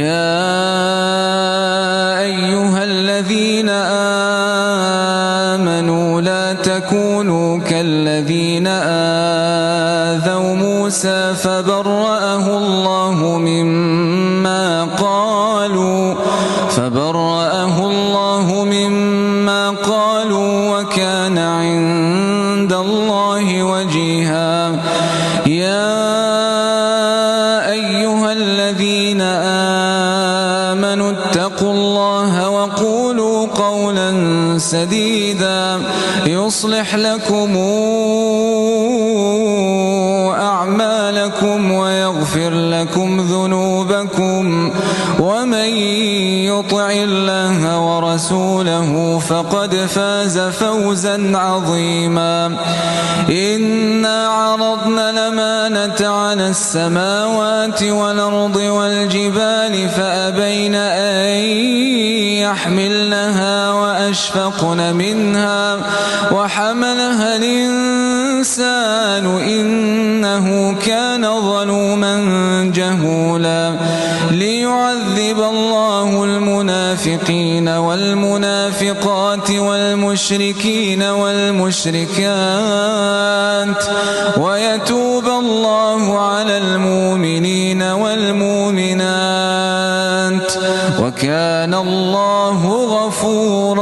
يا أيها الذين آمنوا لا تكونوا كالذين آذوا موسى فبرأه الله مما قالوا وكان عند الله وجيها. يا أيها الذين آمنوا اتقوا الله وقولوا قولا سديدا يصلح لكم أعمالكم ويغفر لكم ذنوبكم ومن يطع الله ورسوله فقد فاز فوزا عظيما. إنا عرضنا الأمانة على السماوات والأرض والجبال فأبين أن يحملنها وأشفقن منها وحملها الإنسان إنه كان ظلوما جهولا. ليعذب الله المنافقين والمنافقات والمشركين والمشركات ويتوب الله على المؤمنين والمؤمنات وكان الله غفورا